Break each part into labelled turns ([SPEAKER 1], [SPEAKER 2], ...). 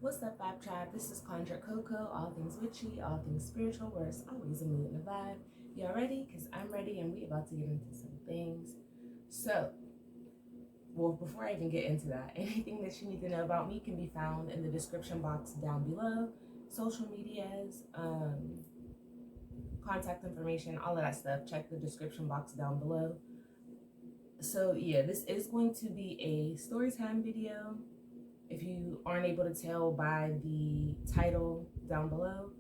[SPEAKER 1] What's up, Vibe Tribe? This is Conjured Coco, all things witchy, all things spiritual, where it's always a mood and a vibe. Y'all ready? Because I'm ready and we about to get into some things. So, well, before I even get into that, anything that you need to know about me can be found in the description box down below. Social medias, contact information, all of that stuff. Check the description box down below. So yeah, this is going to be a story time video. If you aren't able to tell by the title down below,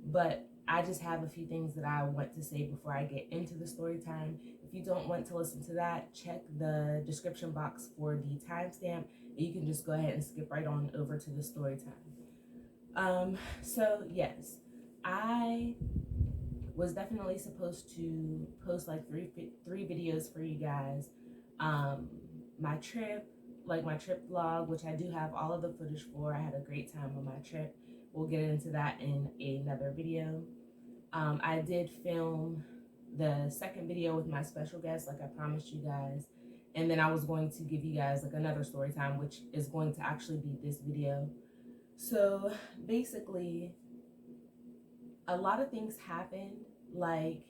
[SPEAKER 1] but I just have a few things that I want to say before I get into the story time. If you don't want to listen to that, check the description box for the timestamp. You can just go ahead and skip right on over to the story time. So yes, I was definitely supposed to post like three videos for you guys. My trip vlog, which I do have all of the footage for. I had a great time on my trip. We'll get into that in another video. I did film the second video with my special guest, like I promised you guys. And then I was going to give you guys like another story time, which is going to actually be this video. So basically, a lot of things happened. Like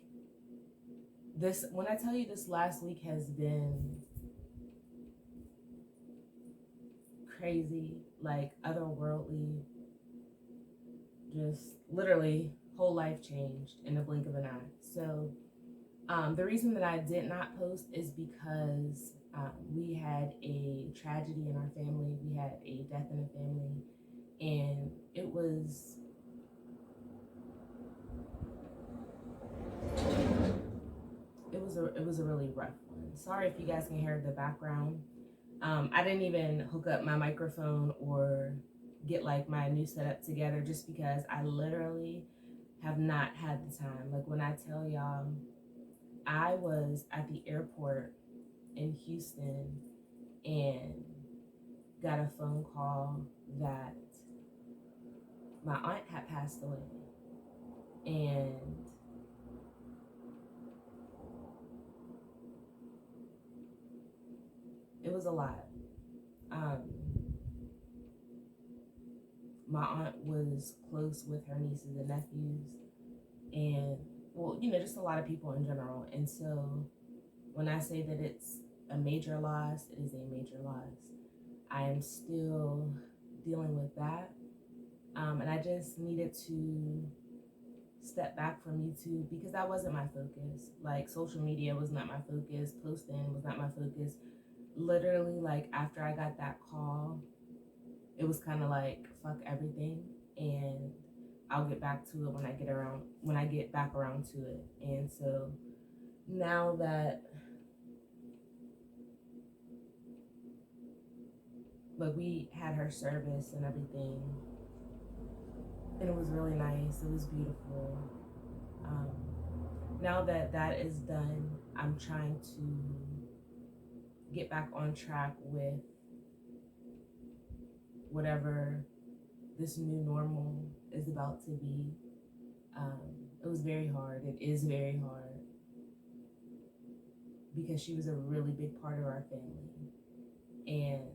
[SPEAKER 1] this, when I tell you this last week has been crazy, like otherworldly, just literally whole life changed in the blink of an eye. So the reason that I did not post is because we had a tragedy in our family. We had a death in the family, and it was a really rough one. Sorry if you guys can hear the background. I didn't even hook up my microphone or get like my new setup together just because I literally have not had the time. Like when I tell y'all, I was at the airport in Houston and got a phone call that my aunt had passed away. And it was a lot. My aunt was close with her nieces and nephews, and well, you know, just a lot of people in general. And so when I say that it's a major loss, it is a major loss. I am still dealing with that. And I just needed to step back from YouTube because that wasn't my focus. Like social media was not my focus. Posting was not my focus. Literally, like after I got that call, it was kind of like fuck everything, and I'll get back to it when I get back around to it. And so now that like we had her service and everything, and it was really nice. It was beautiful. Now that that is done, I'm trying to get back on track with whatever this new normal is about to be. It was very hard. It is very hard because she was a really big part of our family. And,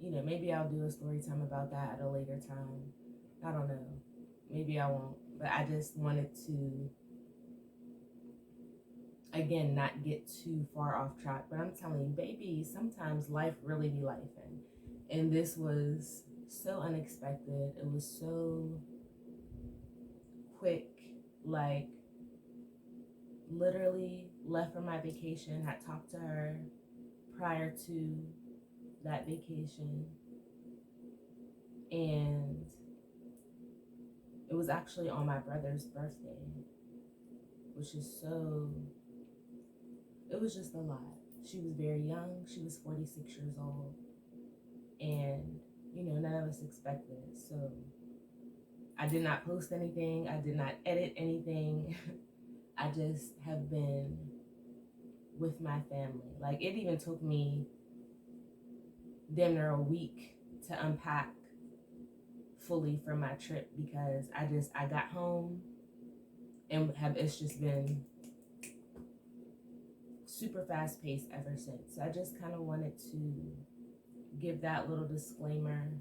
[SPEAKER 1] you know, maybe I'll do a story time about that at a later time. I don't know. Maybe I won't. But I just wanted to, again, not get too far off track. But I'm telling you, baby, sometimes life really be lifing. And this was so unexpected. It was so quick. Like, literally left for my vacation, had talked to her prior to that vacation. And it was actually on my brother's birthday, which is so, it was just a lot. She was very young. She was 46 years old. And, you know, none of us expected it. So I did not post anything. I did not edit anything. I just have been with my family. Like, it even took me damn near a week to unpack fully from my trip because I got home and it's just been super fast paced ever since. So I just kind of wanted to give that little disclaimer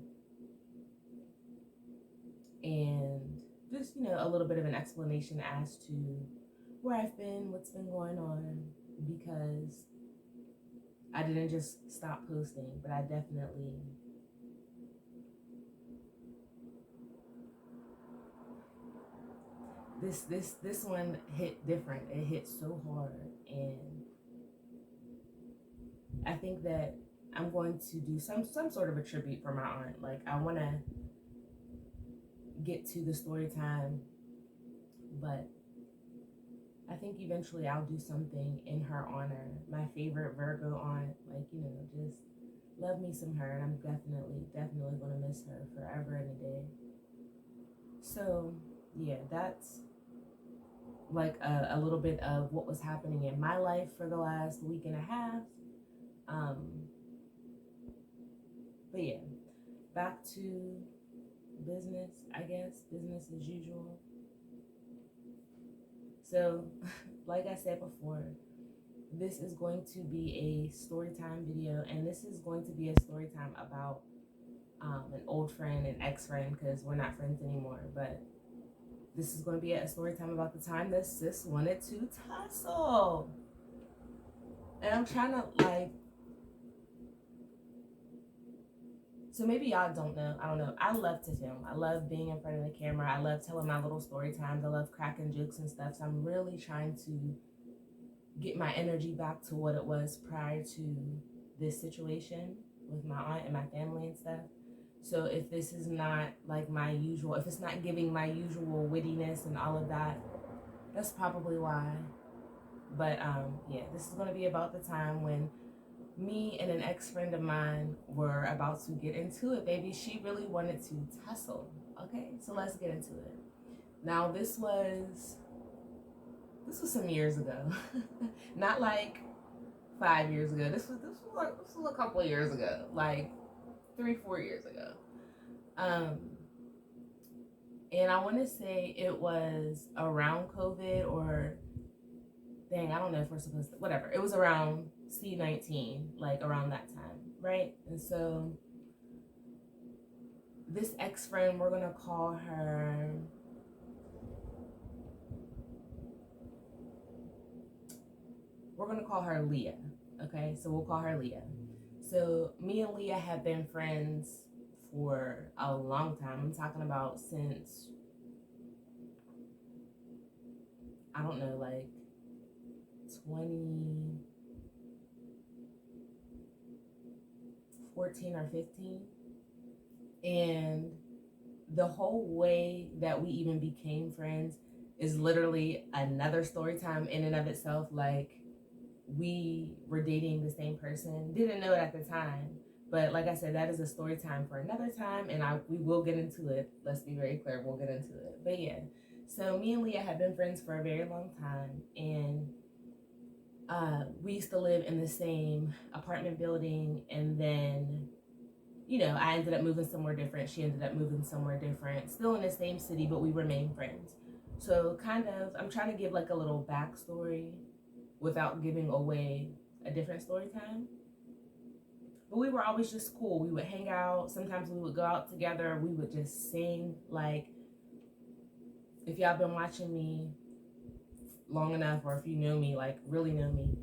[SPEAKER 1] just, you know, a little bit of an explanation as to where I've been, what's been going on, because I didn't just stop posting, but I definitely this one hit different. It hit so hard, and I think that I'm going to do some sort of a tribute for my aunt. Like, I want to get to the story time, but I think eventually I'll do something in her honor. My favorite Virgo aunt, like, you know, just love me some her, and I'm definitely going to miss her forever and a day. So yeah, that's like a little bit of what was happening in my life for the last week and a half. But yeah, back to business, I guess. Business as usual. So, like I said before, this is going to be a story time video, and this is going to be a story time about an old friend and ex-friend, because we're not friends anymore. But this is going to be a story time about the time that sis wanted to tussle. And I'm trying to, like, so maybe y'all don't know. I don't know. I love to film. I love being in front of the camera. I love telling my little story times. I love cracking jokes and stuff. So I'm really trying to get my energy back to what it was prior to this situation with my aunt and my family and stuff. So if this is not like my usual, if it's not giving my usual wittiness and all of that, that's probably why. But yeah, this is going to be about the time when me and an ex-friend of mine were about to get into it, baby. She really wanted to tussle. Okay, so let's get into it. Now, this was some years ago. Not like 5 years ago. This was a couple of years ago, like 3-4 years ago. And I want to say it was around COVID, or dang, I don't know if we're supposed to, whatever. It was around C-19, like around that time, right? And so this ex-friend, we're going to call her, Leah. Okay, so we'll call her Leah. So me and Leah have been friends for a long time. I'm talking about since, I don't know, like 2014 or 15. And the whole way that we even became friends is literally another story time in and of itself. Like, we were dating the same person, didn't know it at the time, but like I said, that is a story time for another time, and we will get into it. Let's be very clear, we'll get into it. But yeah, so me and Leah have been friends for a very long time, and we used to live in the same apartment building, and then, you know, I ended up moving somewhere different. She ended up moving somewhere different, still in the same city, but we remain friends. So kind of, I'm trying to give like a little backstory without giving away a different story time. But we were always just cool. We would hang out. Sometimes we would go out together. We would just sing. Like, if y'all been watching me long enough, or if you know me, like really know me,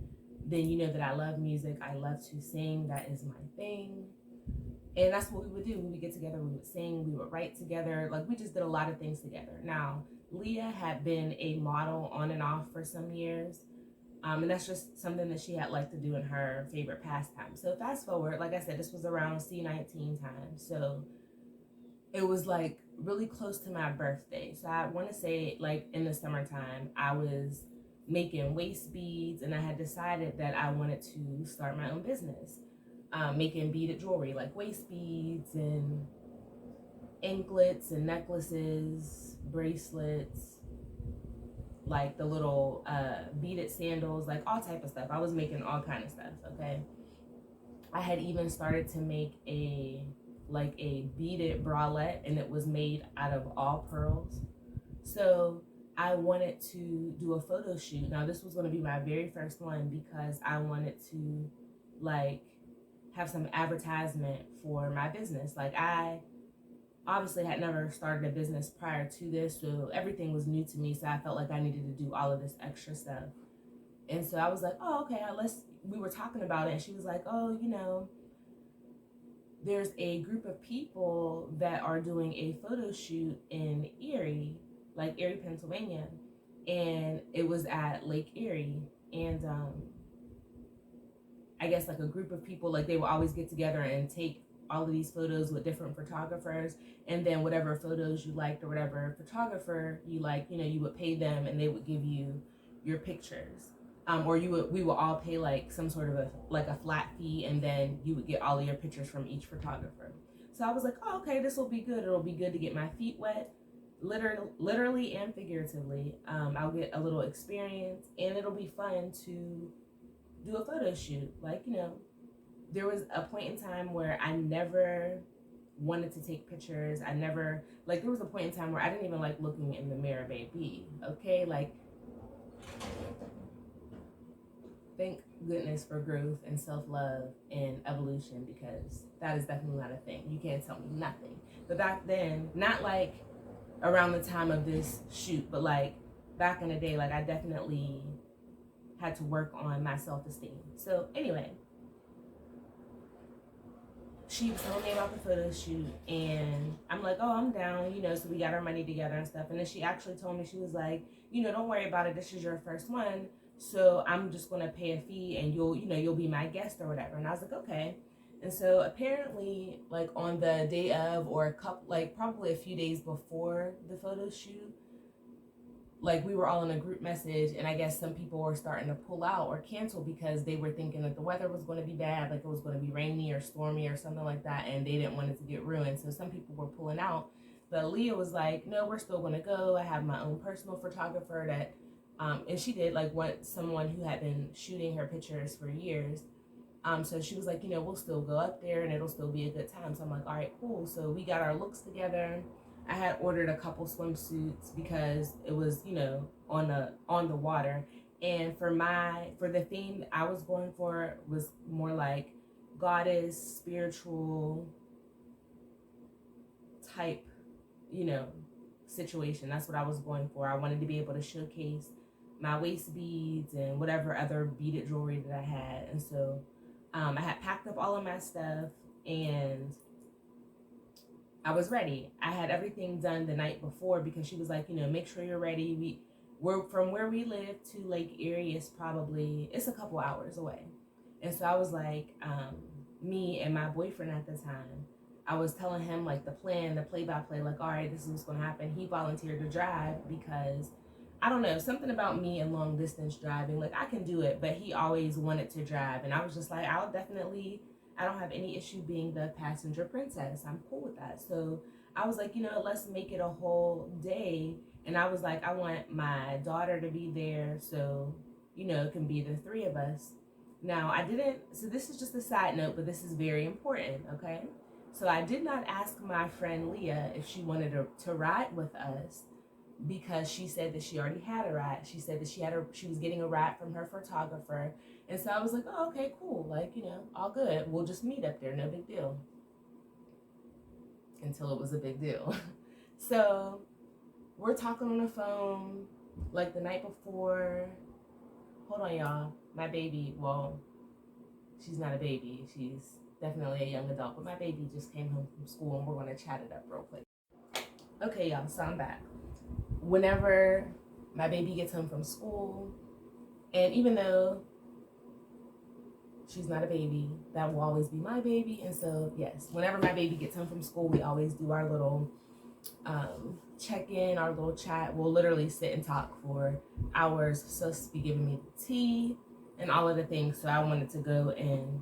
[SPEAKER 1] then you know that I love music. I love to sing. That is my thing. And that's what we would do. We would get together, we would sing, we would write together. Like, we just did a lot of things together. Now, Leah had been a model on and off for some years. And that's just something that she had liked to do in her favorite pastime. So fast forward, like I said, this was around C-19 time. So it was like really close to my birthday. So I want to say, like, in the summertime, I was making waist beads, and I had decided that I wanted to start my own business. Making beaded jewelry, like waist beads and anklets and necklaces, bracelets, like the little beaded sandals, like all type of stuff. I was making all kind of stuff. Okay, I had even started to make a beaded bralette, and it was made out of all pearls. So I wanted to do a photo shoot. Now, this was going to be my very first one, because I wanted to like have some advertisement for my business. Like, I obviously had never started a business prior to this, so everything was new to me. So I felt like I needed to do all of this extra stuff. And so I was like, oh, okay, we were talking about it, and she was like, oh, you know, there's a group of people that are doing a photo shoot in Erie, like Erie, Pennsylvania, and it was at Lake Erie. And I guess like a group of people, like they will always get together and take all of these photos with different photographers, and then whatever photos you liked or whatever photographer you like, you know, you would pay them and they would give you your pictures. Or we would all pay like some sort of a flat fee, and then you would get all of your pictures from each photographer. So I was like, oh, okay, this will be good. It'll be good to get my feet wet, literally and figuratively. I'll get a little experience, and it'll be fun to do a photo shoot. Like, you know, there was a point in time where I never wanted to take pictures. There was a point in time where I didn't even like looking in the mirror, baby. Okay, like, thank goodness for growth and self-love and evolution, because that is definitely not a thing. You can't tell me nothing. But back then, not like around the time of this shoot, but like back in the day, like I definitely had to work on my self-esteem. So anyway, she was telling me about the photo shoot, and I'm like, oh, I'm down, you know, so we got our money together and stuff. And then she actually told me, she was like, you know, don't worry about it. This is your first one. So I'm just going to pay a fee, and you'll be my guest or whatever. And I was like, okay. And so apparently, like on the day of, or a couple, like probably a few days before the photo shoot, like we were all in a group message, and I guess some people were starting to pull out or cancel because they were thinking that the weather was going to be bad, like it was going to be rainy or stormy or something like that, and they didn't want it to get ruined. So some people were pulling out. But Leah was like, no, we're still going to go. I have my own personal photographer that, and she did like someone who had been shooting her pictures for years. So she was like, you know, we'll still go up there and it'll still be a good time. So I'm like, all right, cool. So we got our looks together. I had ordered a couple swimsuits because it was, you know, on the water. And for the theme I was going for was more like goddess, spiritual type, you know, situation. That's what I was going for. I wanted to be able to showcase my waist beads and whatever other beaded jewelry that I had. And so I had packed up all of my stuff, and I was ready. I had everything done the night before, because she was like, you know, make sure you're ready. We're from where we live to Lake Erie it's a couple hours away. And so I was like, me and my boyfriend at the time, I was telling him like the plan, the play-by-play, like, all right, this is what's going to happen. He volunteered to drive because, I don't know, something about me and long distance driving, like I can do it, but he always wanted to drive. And I was just like, I don't have any issue being the passenger princess. I'm cool with that. So I was like, you know, let's make it a whole day. And I was like, I want my daughter to be there, so, you know, it can be the three of us. Now, so this is just a side note, but this is very important, okay? So I did not ask my friend Leah if she wanted to ride with us, because she said that she already had a ride. She said that she was getting a ride from her photographer. And so I was like, oh, okay, cool. Like, you know, all good. We'll just meet up there. No big deal. Until it was a big deal. So we're talking on the phone like the night before. Hold on, y'all. My baby, well, she's not a baby. She's definitely a young adult. But my baby just came home from school, and we're going to chat it up real quick. Okay, y'all, so I'm back. Whenever my baby gets home from school, and even though she's not a baby, that will always be my baby. And so, yes, whenever my baby gets home from school, we always do our little check-in, our little chat. We'll literally sit and talk for hours. Sus be giving me the tea and all of the things. So I wanted to go and,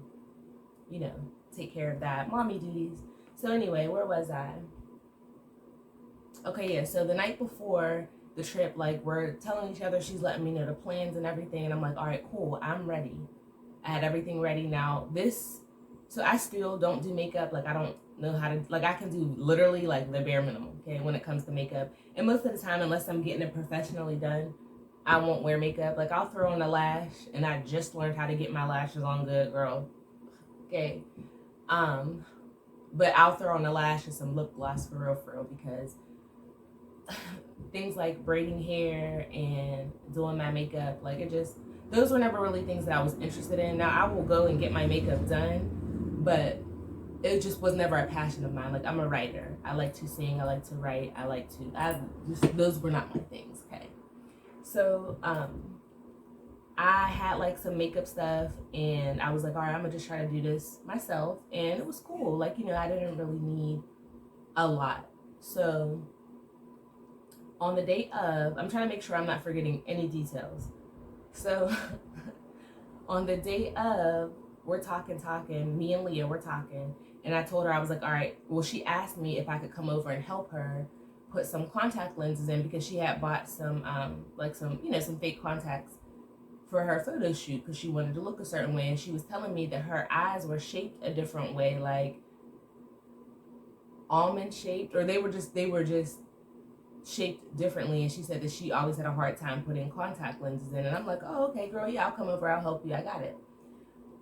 [SPEAKER 1] you know, take care of that mommy duties. So anyway, where was I? Okay, yeah, so the night before the trip, like, we're telling each other, she's letting me know the plans and everything, and I'm like, all right, cool, I'm ready. I had everything ready. Now, so I still don't do makeup. Like, I don't know how to, like, I can do literally, like, the bare minimum, okay, when it comes to makeup. And most of the time, unless I'm getting it professionally done, I won't wear makeup. Like, I'll throw on a lash, and I just learned how to get my lashes on good, girl, okay? But I'll throw on a lash and some lip gloss for real, because things like braiding hair and doing my makeup, like it just, those were never really things that I was interested in. Now I will go and get my makeup done, but it just was never a passion of mine. Like, I'm a writer. I like to sing. I like to write. Those were not my things. Okay. So, I had like some makeup stuff, and I was like, all right, I'm gonna just try to do this myself. And it was cool. Like, I didn't really need a lot. So on the day of, I'm trying to make sure I'm not forgetting any details. So on the day of, we're talking, me and Leah were talking, and I told her, I was like, all right, well, she asked me if I could come over and help her put some contact lenses in, because she had bought some, some fake contacts for her photo shoot, because she wanted to look a certain way. And she was telling me that her eyes were shaped a different way, like almond shaped, or they were just shaped differently. And she said that she always had a hard time putting contact lenses in. And I'm like, oh, okay, girl, yeah, I'll come over, I'll help you, I got it.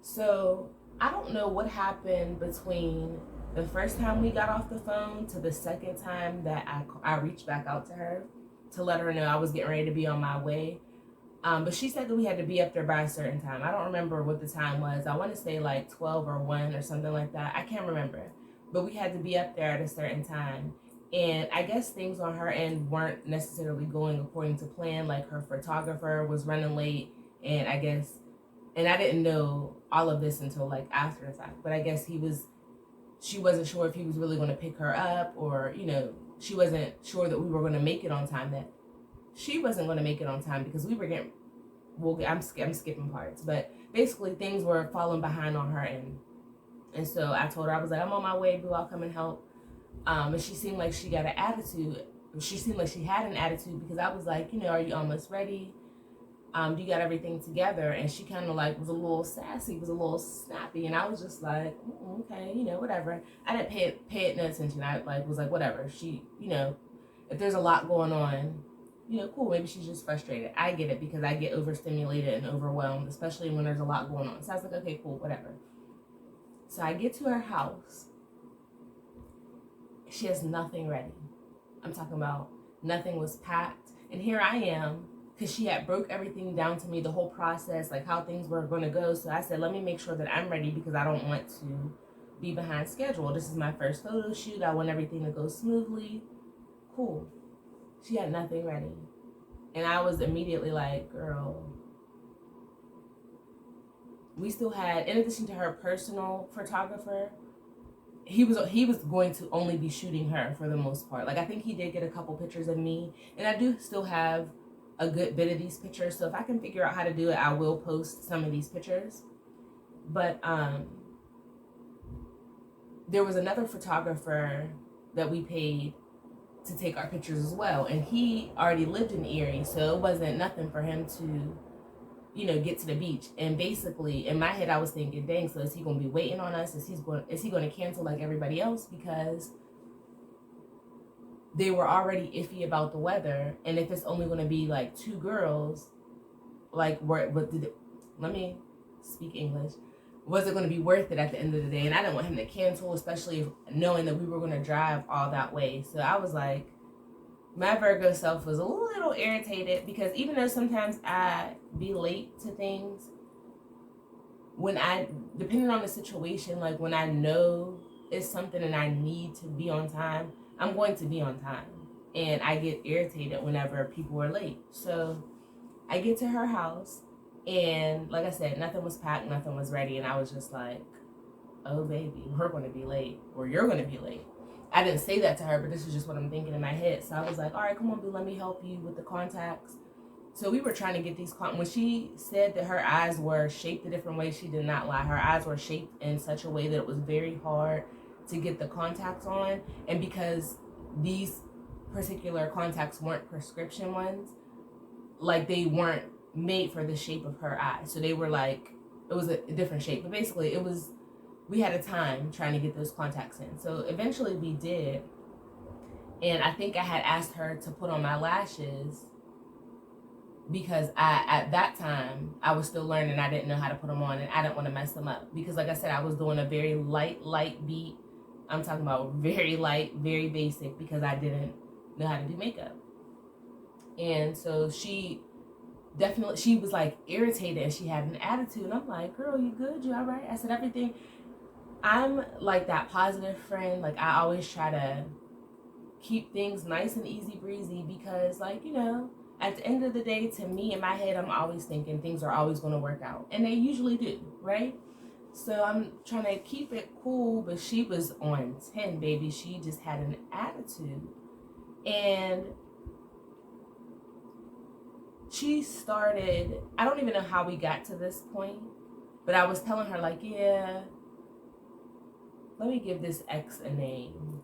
[SPEAKER 1] So I don't know what happened between the first time we got off the phone to the second time that I reached back out to her to let her know I was getting ready to be on my way. But she said that we had to be up there by a certain time. I don't remember what the time was. I want to say like 12 or 1 or something like that. I can't remember. But we had to be up there at a certain time. And I guess things on her end weren't necessarily going according to plan. Like, her photographer was running late, and I didn't know all of this until like after the fact. But I guess she wasn't sure if he was really going to pick her up, or, she wasn't sure that we were going to make it on time. That she wasn't going to make it on time because we were getting, I'm skipping parts, but basically things were falling behind on her end. And so I told her, I was like, I'm on my way, boo, I'll come and help. And she seemed like she got an attitude. She seemed like she had an attitude, because I was like, are you almost ready? Do you got everything together? And she kind of like was a little sassy, was a little snappy. And I was just like, okay, whatever. I didn't pay it no attention. I was like, whatever. She, if there's a lot going on, cool, maybe she's just frustrated. I get it, because I get overstimulated and overwhelmed, especially when there's a lot going on. So I was like, okay, cool, whatever. So I get to her house. She has nothing ready. I'm talking about nothing was packed. And here I am, because she had broke everything down to me, the whole process, like how things were going to go. So I said, let me make sure that I'm ready, because I don't want to be behind schedule. This is my first photo shoot. I want everything to go smoothly. Cool. She had nothing ready. And I was immediately like, girl, we still had, in addition to her personal photographer, he was going to only be shooting her for the most part. Like, I think he did get a couple pictures of me, and I do still have a good bit of these pictures. So if I can figure out how to do it, I will post some of these pictures. But there was another photographer that we paid to take our pictures as well, and he already lived in Erie, so it wasn't nothing for him to get to the beach. And basically in my head I was thinking, dang, so is he going to be waiting on us? Is he going to cancel like everybody else? Because they were already iffy about the weather, and if it's only going to be like 2 girls, like, let me speak English, was it going to be worth it at the end of the day? And I didn't want him to cancel, especially knowing that we were going to drive all that way. So I was like, my Virgo self was a little irritated, because even though sometimes I be late to things, depending on the situation, like when I know it's something and I need to be on time, I'm going to be on time. And I get irritated whenever people are late. So I get to her house, and like I said, nothing was packed, nothing was ready. And I was just like, oh baby, we're going to be late, or you're going to be late. I didn't say that to her, but this is just what I'm thinking in my head. So I was like, all right, come on, boo, let me help you with the contacts. So we were trying to get these when she said that her eyes were shaped a different way, she did not lie. Her eyes were shaped in such a way that it was very hard to get the contacts on. And because these particular contacts weren't prescription ones, like they weren't made for the shape of her eye. So they were like, it was a different shape. But basically we had a time trying to get those contacts in. So eventually we did. And I think I had asked her to put on my lashes, because at that time I was still learning. I didn't know how to put them on, and I didn't want to mess them up, because like I said, I was doing a very light beat I'm talking about very light, very basic, because I didn't know how to do makeup. And so she was like irritated and she had an attitude. And I'm like, girl, you good? You all right? I said, everything. I'm like that positive friend. Like, I always try to keep things nice and easy breezy because, like, you know, at the end of the day, to me, in my head, I'm always thinking things are always going to work out. And they usually do, right? So I'm trying to keep it cool, but she was on 10, baby. She just had an attitude. And she started, I don't even know how we got to this point, but I was telling her, like, yeah, let me give this ex a name.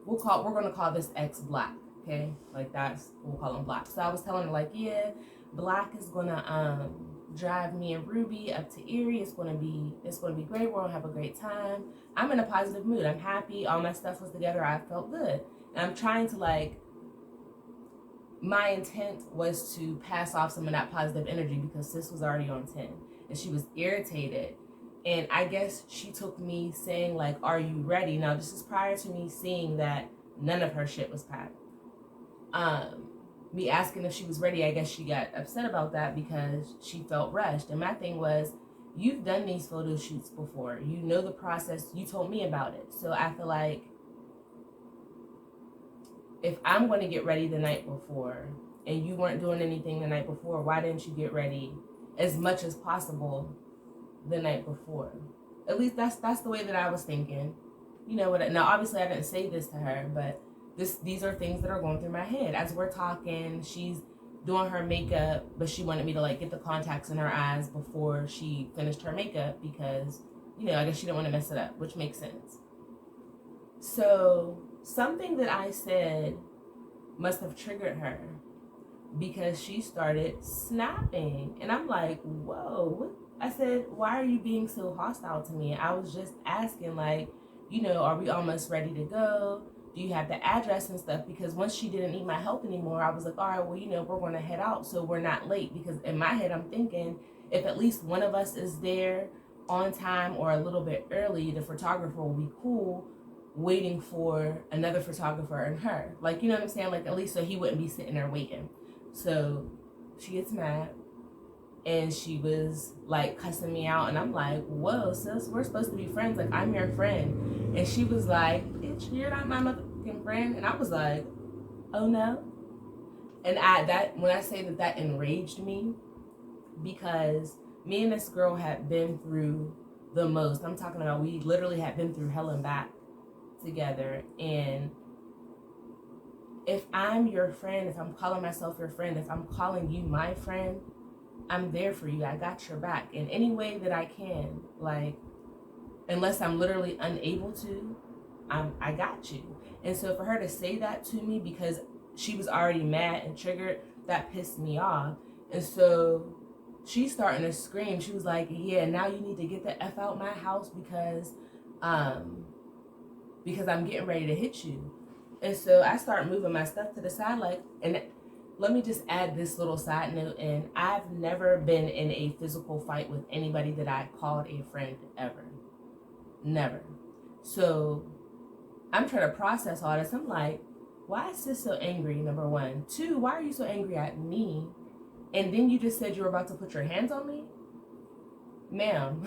[SPEAKER 1] We're going to call this ex Black, okay? Like, we'll call him Black. So I was telling her, like, yeah, Black is going to drive me and Ruby up to Erie. It's going to be great. We're going to have a great time. I'm in a positive mood. I'm happy. All my stuff was together. I felt good. And I'm trying to, like, my intent was to pass off some of that positive energy because sis was already on 10 and she was irritated. And I guess she took me saying, like, are you ready? Now, this is prior to me seeing that none of her shit was packed. Me asking if she was ready, I guess she got upset about that because she felt rushed. And my thing was, you've done these photo shoots before. You know the process. You told me about it. So I feel like if I'm going to get ready the night before and you weren't doing anything the night before, why didn't you get ready as much as possible the night before? At least that's the way that I was thinking. You know what? Now, obviously, I didn't say this to her, but these are things that are going through my head as we're talking. She's doing her makeup, but she wanted me to, like, get the contacts in her eyes before she finished her makeup because, you know, I guess she didn't want to mess it up, which makes sense. So something that I said must have triggered her because she started snapping, and I'm like, whoa, what? I said, why are you being so hostile to me? I was just asking, like, you know, are we almost ready to go? Do you have the address and stuff? Because once she didn't need my help anymore, I was like, all right, well, you know, we're going to head out so we're not late. Because in my head, I'm thinking if at least one of us is there on time or a little bit early, the photographer will be cool waiting for another photographer and her. Like, you know what I'm saying? Like, at least so he wouldn't be sitting there waiting. So she gets mad. And she was, like, cussing me out. And I'm like, whoa, sis, we're supposed to be friends. Like, I'm your friend. And she was like, bitch, you're not my motherfucking friend. And I was like, oh, no. And when I say that enraged me, because me and this girl had been through the most. I'm talking about we literally had been through hell and back together. And if I'm your friend, if I'm calling myself your friend, if I'm calling you my friend, I'm there for you. I got your back in any way that I can. Like, unless I'm literally unable to, I got you. And so for her to say that to me because she was already mad and triggered, that pissed me off. And so she's starting to scream. She was like, yeah, now you need to get the F out my house because I'm getting ready to hit you. And so I start moving my stuff to the side, like, and let me just add this little side note in. I've never been in a physical fight with anybody that I called a friend ever. Never. So I'm trying to process all this. I'm like, why is this so angry, number one? Two, why are you so angry at me? And then you just said you were about to put your hands on me? Ma'am,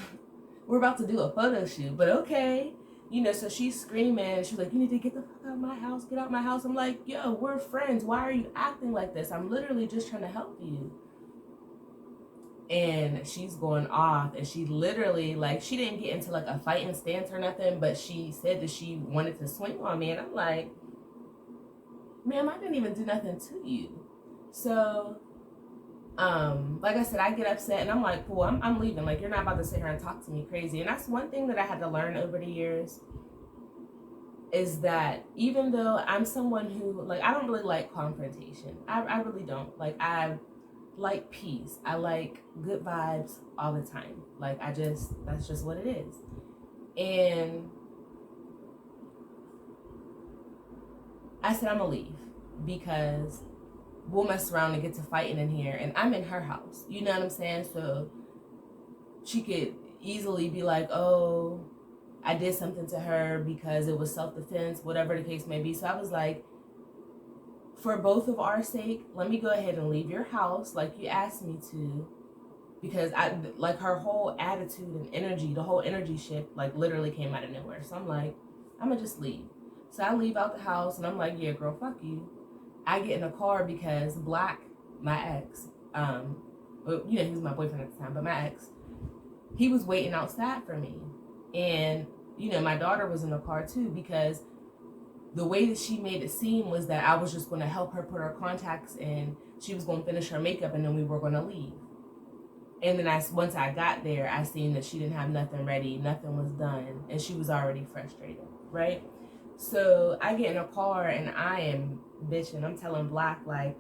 [SPEAKER 1] we're about to do a photo shoot, but okay. You know, so she's screaming. She's like, you need to get the fuck out of my house. Get out my house. I'm like, yo, we're friends. Why are you acting like this? I'm literally just trying to help you. And she's going off. And she literally, like, she didn't get into, like, a fighting stance or nothing. But she said that she wanted to swing on me. And I'm like, ma'am, I didn't even do nothing to you. So, like I said, I get upset. And I'm like, cool, I'm leaving. Like, you're not about to sit here and talk to me crazy. And that's one thing that I had to learn over the years. Is that even though I'm someone who, like, I don't really like confrontation. I really don't. Like, I like peace. I like good vibes all the time. Like, that's just what it is. And I said, I'm gonna leave because we'll mess around and get to fighting in here. And I'm in her house. You know what I'm saying? So she could easily be like, oh, I did something to her because it was self-defense, whatever the case may be. So I was like, for both of our sake, let me go ahead and leave your house like you asked me to, because I like her whole attitude and energy, the whole energy shift like literally came out of nowhere. So I'm like, I'm gonna just leave. So I leave out the house and I'm like, yeah, girl, fuck you. I get in a car because Black, my ex, well, you know, he was my boyfriend at the time, but my ex, he was waiting outside for me. And, you know, my daughter was in the car too, because the way that she made it seem was that I was just going to help her put her contacts in. She was going to finish her makeup and then we were going to leave. And then once I got there, I seen that she didn't have nothing ready, nothing was done, and she was already frustrated, right? So I get in a car and I am bitching. I'm telling Black, like,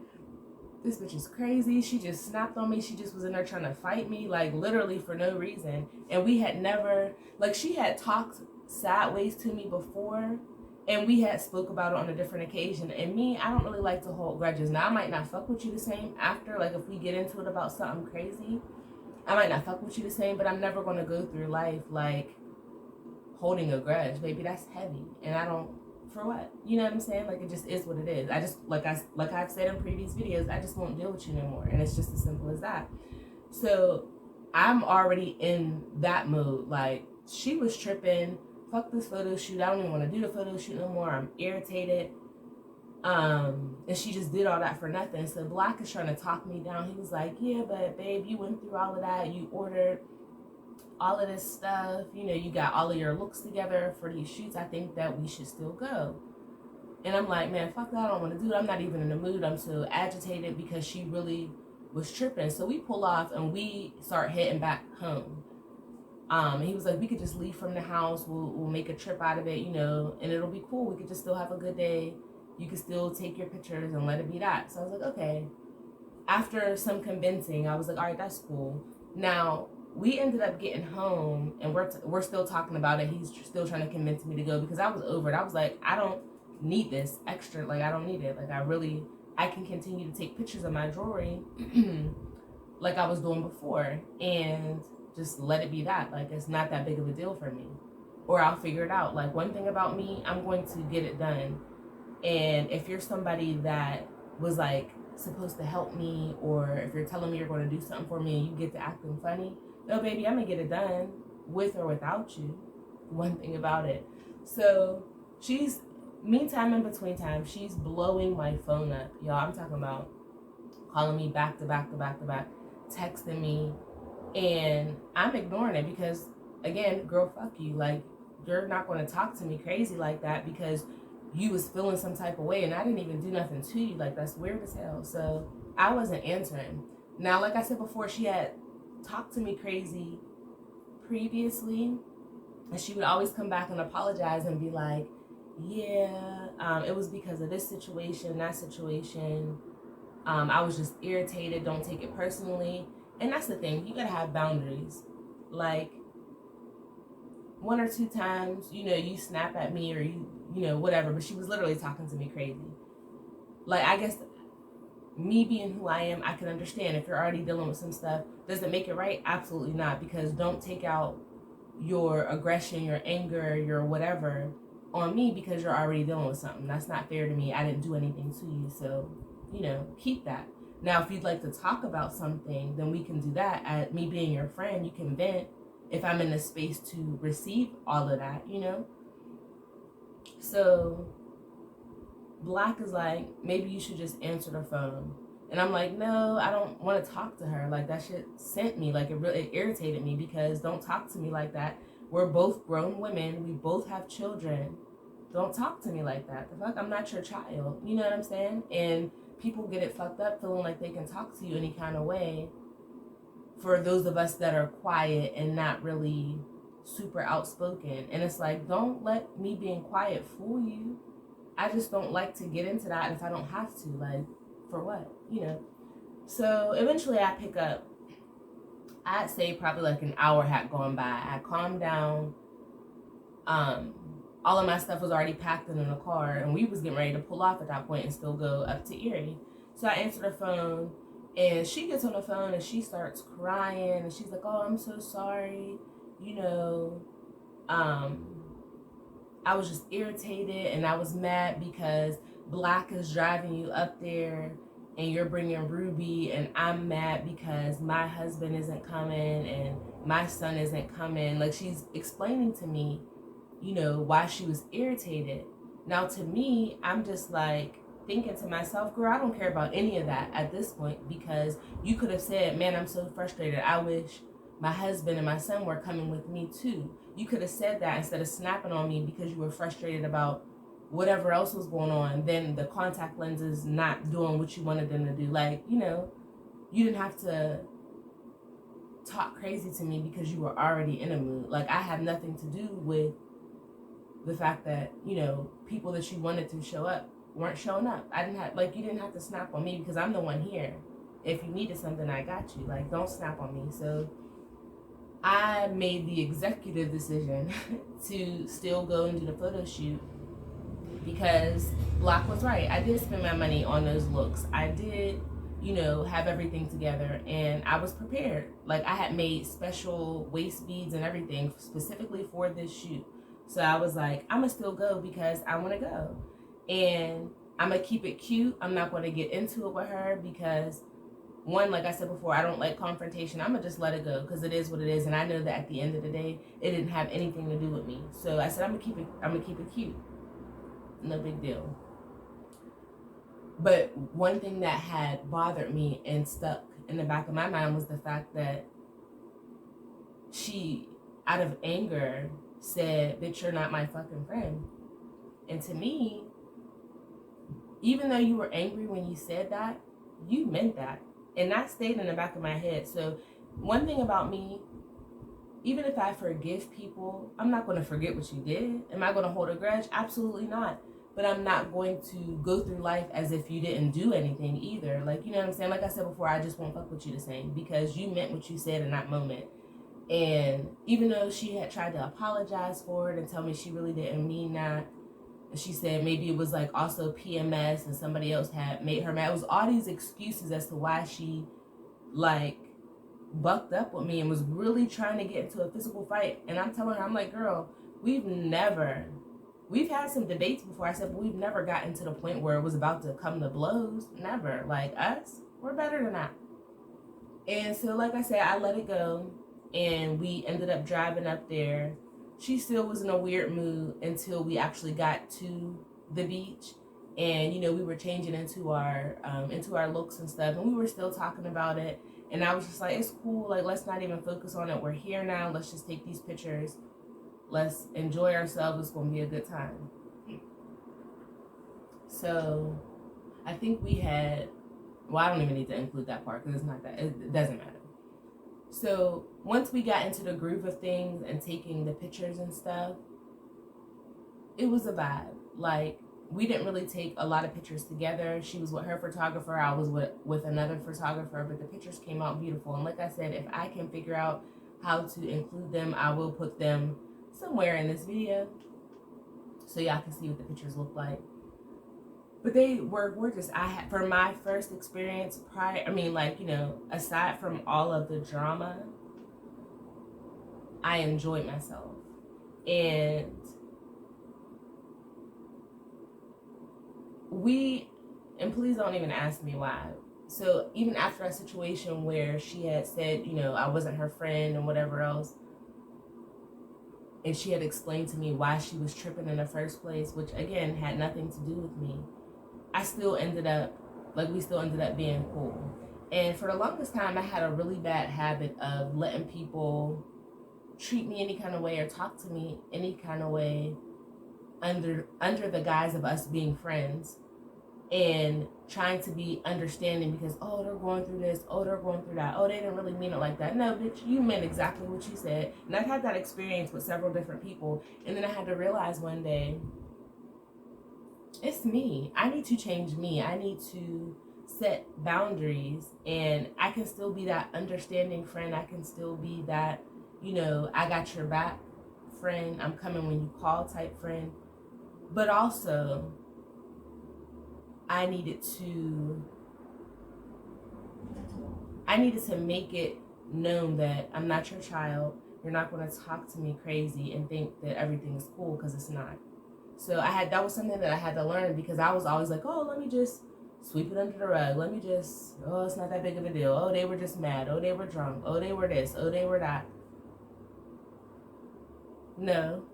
[SPEAKER 1] this bitch is crazy. She just snapped on me. She just was in there trying to fight me, like, literally for no reason. And we had never, like, she had talked sideways to me before, and we had spoke about it on a different occasion. And me, I don't really like to hold grudges. Now, I might not fuck with you the same after, like, if we get into it about something crazy, I might not fuck with you the same, but I'm never going to go through life, like, holding a grudge. Baby, that's heavy. And I don't, for what? You know what I'm saying? Like, it just is what it is. I just, like I've said in previous videos, I just won't deal with you no more. And it's just as simple as that. So I'm already in that mode. Like, she was tripping. Fuck this photo shoot. I don't even want to do the photo shoot no more. I'm irritated. And she just did all that for nothing. So Black is trying to talk me down. He was like, yeah, but babe, you went through all of that. You ordered all of this stuff, you know, you got all of your looks together for these shoots. I think that we should still go. And I'm like, man, fuck that, I don't want to do it. I'm not even in the mood. I'm so agitated because she really was tripping. So we pull off and we start heading back home. And he was like, we could just leave from the house. We'll make a trip out of it, you know, and it'll be cool. We could just still have a good day. You could still take your pictures and let it be that. So I was like, okay. After some convincing, I was like, all right, that's cool. Now, we ended up getting home and we're still talking about it. He's still trying to convince me to go because I was over it. I was like, I don't need this extra. Like, I don't need it. Like, I can continue to take pictures of my jewelry like I was doing before and just let it be that. Like, it's not that big of a deal for me. Or I'll figure it out. Like, one thing about me, I'm going to get it done. And if you're somebody that was like supposed to help me, or if you're telling me you're going to do something for me and you get to acting funny, no, baby, I'm gonna get it done with or without you. One thing about it. So she's, meantime, in between time, she's blowing my phone up, y'all. I'm talking about calling me back to back to back to back, texting me, and I'm ignoring it because, again, girl, fuck you. Like, you're not going to talk to me crazy like that because you was feeling some type of way and I didn't even do nothing to you. Like, that's weird as hell. So I wasn't answering. Now, like I said before, she had talked to me crazy previously, and she would always come back and apologize and be like, yeah, it was because of this situation, that situation. I was just irritated. Don't take it personally. And that's the thing. You gotta have boundaries. Like, one or two times, you know, you snap at me or you know, whatever. But she was literally talking to me crazy. Like, I guess me being who I am, I can understand if you're already dealing with some stuff. Does it make it right? Absolutely not. Because don't take out your aggression, your anger, your whatever on me because you're already dealing with something. That's not fair to me. I didn't do anything to you. So, you know, keep that. Now, if you'd like to talk about something, then we can do that. At me being your friend, you can vent if I'm in a space to receive all of that, you know? So Black is like, maybe you should just answer the phone. And I'm like, no, I don't want to talk to her. Like, that shit sent me. Like, it irritated me because don't talk to me like that. We're both grown women. We both have children. Don't talk to me like that. The fuck? I'm not your child. You know what I'm saying? And people get it fucked up feeling like they can talk to you any kind of way. For those of us that are quiet and not really super outspoken. And it's like, don't let me being quiet fool you. I just don't like to get into that if I don't have to. Like, for what? You know? So eventually I pick up. I'd say probably like an hour had gone by. I calmed down. All of my stuff was already packed in the car, and we was getting ready to pull off at that point and still go up to Erie. So I answered her phone, and she gets on the phone and she starts crying, and she's like, oh, I'm so sorry, you know, I was just irritated, and I was mad because Black is driving you up there and you're bringing Ruby, and I'm mad because my husband isn't coming and my son isn't coming. Like, she's explaining to me, you know, why she was irritated. Now, to me, I'm just like thinking to myself, girl, I don't care about any of that at this point, because you could have said, man, I'm so frustrated. I wish my husband and my son were coming with me too. You could have said that instead of snapping on me because you were frustrated about whatever else was going on. Then the contact lenses not doing what you wanted them to do. Like, you know, you didn't have to talk crazy to me because you were already in a mood. Like, I have nothing to do with the fact that, you know, people that you wanted to show up weren't showing up. I didn't have, like, you didn't have to snap on me because I'm the one here. If you needed something, I got you. Like, don't snap on me. So I made the executive decision to still go and do the photo shoot because Block was right. I did spend my money on those looks. I did, you know, have everything together, and I was prepared. Like, I had made special waist beads and everything specifically for this shoot. So I was like, I'm gonna still go because I want to go, and I'm gonna keep it cute. I'm not going to get into it with her because, one, like I said before, I don't like confrontation. I'm gonna just let it go because it is what it is, and I know that at the end of the day, it didn't have anything to do with me. So I said, I'm gonna keep it cute. No big deal. But one thing that had bothered me and stuck in the back of my mind was the fact that she, out of anger, said, bitch, you're not my fucking friend. And to me, even though you were angry when you said that, you meant that. And that stayed in the back of my head. So one thing about me, even if I forgive people, I'm not going to forget what you did. Am I going to hold a grudge? Absolutely not. But I'm not going to go through life as if you didn't do anything either. Like, you know what I'm saying? Like I said before, I just won't fuck with you the same because you meant what you said in that moment. And even though she had tried to apologize for it and tell me she really didn't mean that, she said maybe it was like also PMS and somebody else had made her mad. It was all these excuses as to why she like bucked up with me and was really trying to get into a physical fight. And I'm telling her, I'm like, girl, we've had some debates before. I said, but we've never gotten to the point where it was about to come to blows. Never. Like, us, we're better than that. And so, like I said, I let it go, and we ended up driving up there. She still was in a weird mood until we actually got to the beach, and you know, we were changing into our looks and stuff, and we were still talking about it. And I was just like, it's cool. Like, let's not even focus on it. We're here now. Let's just take these pictures. Let's enjoy ourselves. It's gonna be a good time. So, I think we had. Well, I don't even need to include that part because it's not that. It doesn't matter. So once we got into the groove of things and taking the pictures and stuff, it was a vibe. Like, we didn't really take a lot of pictures together. She was with her photographer. I was with another photographer, but the pictures came out beautiful. And like I said, if I can figure out how to include them, I will put them somewhere in this video so y'all can see what the pictures look like. But they were gorgeous. I had, for my first experience aside from all of the drama, I enjoyed myself. And please don't even ask me why. So even after a situation where she had said, you know, I wasn't her friend and whatever else, and she had explained to me why she was tripping in the first place, which again had nothing to do with me, we still ended up being cool. And for the longest time, I had a really bad habit of letting people treat me any kind of way or talk to me any kind of way under the guise of us being friends, and trying to be understanding because, oh, they're going through this, oh, they're going through that, oh, they didn't really mean it like that. No, bitch, you meant exactly what you said. And I've had that experience with several different people. And then I had to realize one day, it's me. I need to change me. I need to set boundaries, and I can still be that understanding friend. I can still be that, you know, I got your back friend, I'm coming when you call type friend. But also, I needed to make it known that I'm not your child. You're not going to talk to me crazy and think that everything is cool, because it's not. So that was something that I had to learn, because I was always like, oh, let me just sweep it under the rug. Let me just, oh, it's not that big of a deal. Oh, they were just mad. Oh, they were drunk. Oh, they were this. Oh, they were that. No.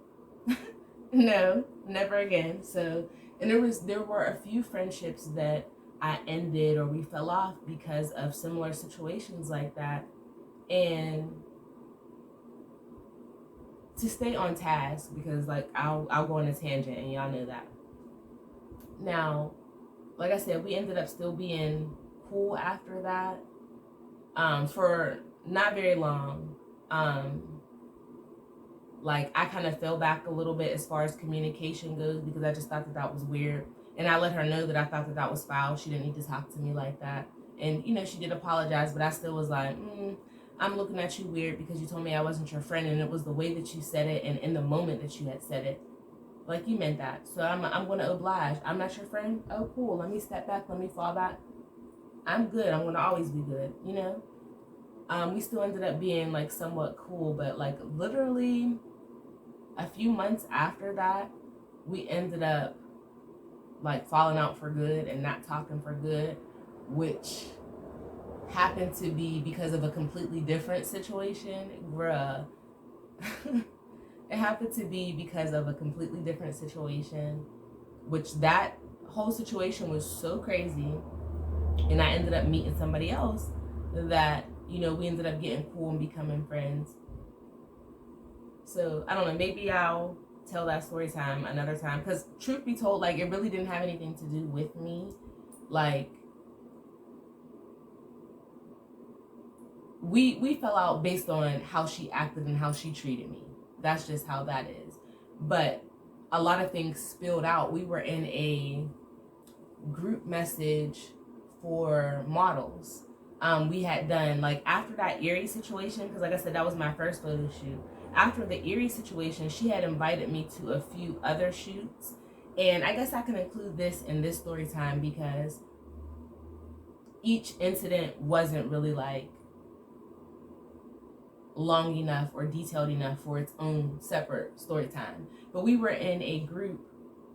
[SPEAKER 1] No, never again. So, and there were a few friendships that I ended or we fell off because of similar situations like that. And to stay on task, because like I'll go on a tangent and y'all know that. Now, like I said, we ended up still being cool after that, for not very long. Like I kind of fell back a little bit as far as communication goes, because I just thought that was weird, and I let her know that I thought that was foul. She didn't need to talk to me like that, and she did apologize, but I still was like, I'm looking at you weird because you told me I wasn't your friend, and it was the way that you said it and in the moment that you had said it. Like, you meant that. So I'm going to oblige. I'm not your friend? Oh, cool. Let me step back. Let me fall back. I'm good. I'm going to always be good, We still ended up being, like, somewhat cool. But, like, literally a few months after that, we ended up, like, falling out for good and not talking for good, which happened to be because of a completely different situation. Bruh. It happened to be because of a completely different situation, which that whole situation was so crazy. And I ended up meeting somebody else that, we ended up getting cool and becoming friends. So, I don't know, maybe I'll tell that story time another time. Because truth be told, like, it really didn't have anything to do with me. Like, we fell out based on how she acted and how she treated me. That's just how that is. But a lot of things spilled out. We were in a group message for models. We had done, like, after that Erie situation, because like I said, that was my first photo shoot. After the Erie situation, she had invited me to a few other shoots. And I guess I can include this in this story time, because each incident wasn't really, like, long enough or detailed enough for its own separate story time. But we were in a group,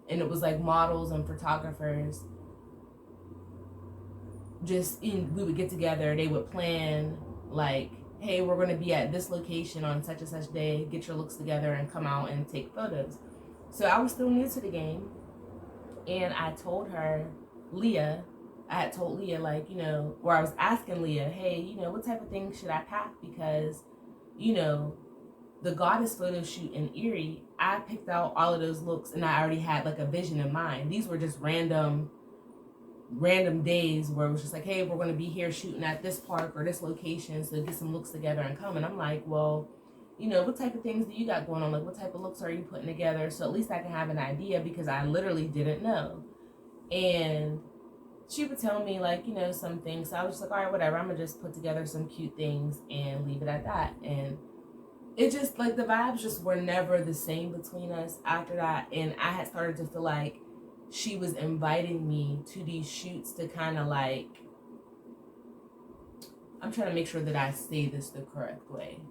[SPEAKER 1] and it was like models and photographers. We would get together. They would plan, like, hey, we're going to be at this location on such and such day. Get your looks together and come out and take photos. So I was still new to the game, and I told her, Leah, like, or I was asking Leah, hey, what type of things should I pack? Because the goddess photo shoot in Erie, I picked out all of those looks, and I already had, like, a vision in mind. These were just random days where it was just like, hey, we're going to be here shooting at this park or this location, so get some looks together and come. And I'm like, well, what type of things do you got going on? Like, what type of looks are you putting together? So at least I can have an idea, because I literally didn't know. And she would tell me, like, some things. So I was just like, all right, whatever. I'm going to just put together some cute things and leave it at that. And it just, like, the vibes just were never the same between us after that. And I had started to feel like she was inviting me to these shoots to kind of, like, I'm trying to make sure that I say this the correct way.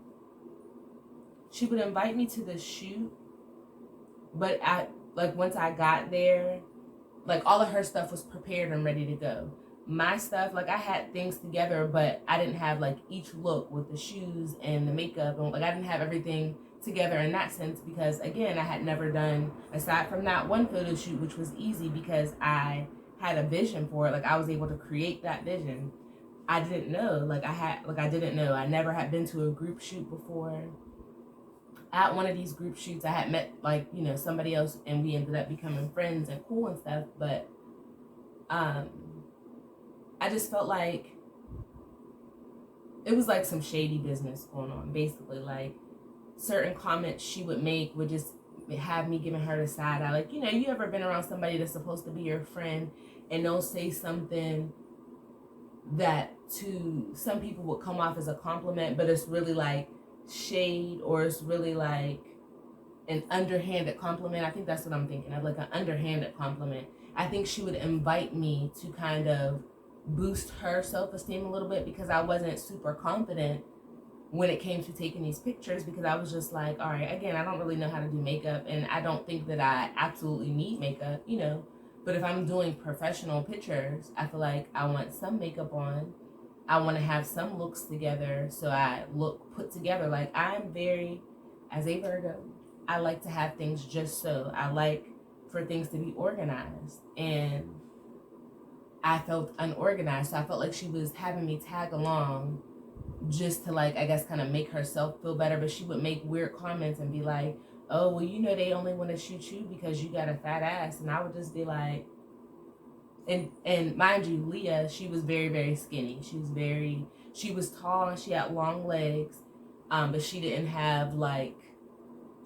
[SPEAKER 1] She would invite me to the shoot, but once I got there, like, all of her stuff was prepared and ready to go. My stuff, like, I had things together, but I didn't have, like, each look with the shoes and the makeup, and, like, I didn't have everything together in that sense, because, again, I had never done, aside from that one photo shoot, which was easy because I had a vision for it. Like, I was able to create that vision. I didn't know, I never had been to a group shoot before. At one of these group shoots, I had met, like, somebody else, and we ended up becoming friends and cool and stuff. But I just felt like it was, like, some shady business going on, basically. Like, certain comments she would make would just have me giving her the side eye. Like, you ever been around somebody that's supposed to be your friend, and they'll say something that to some people would come off as a compliment, but it's really, like, shade, or it's really, like, an underhanded compliment. I think that's what I'm thinking of, like, an underhanded compliment. I think she would invite me to kind of boost her self-esteem a little bit, because I wasn't super confident when it came to taking these pictures, because I was just like, all right, again, I don't really know how to do makeup, and I don't think that I absolutely need makeup, you know. But if I'm doing professional pictures, I feel like I want some makeup on. I want to have some looks together, so I look put together. Like, I'm very, as a Virgo, I like to have things just so. I like for things to be organized, and I felt unorganized, so I felt like she was having me tag along just to, like, I guess kind of make herself feel better. But she would make weird comments and be like, oh, well, you know, they only want to shoot you because you got a fat ass. And I would just be like, and mind you, Leah, she was very, very skinny. She was tall and she had long legs, but she didn't have, like,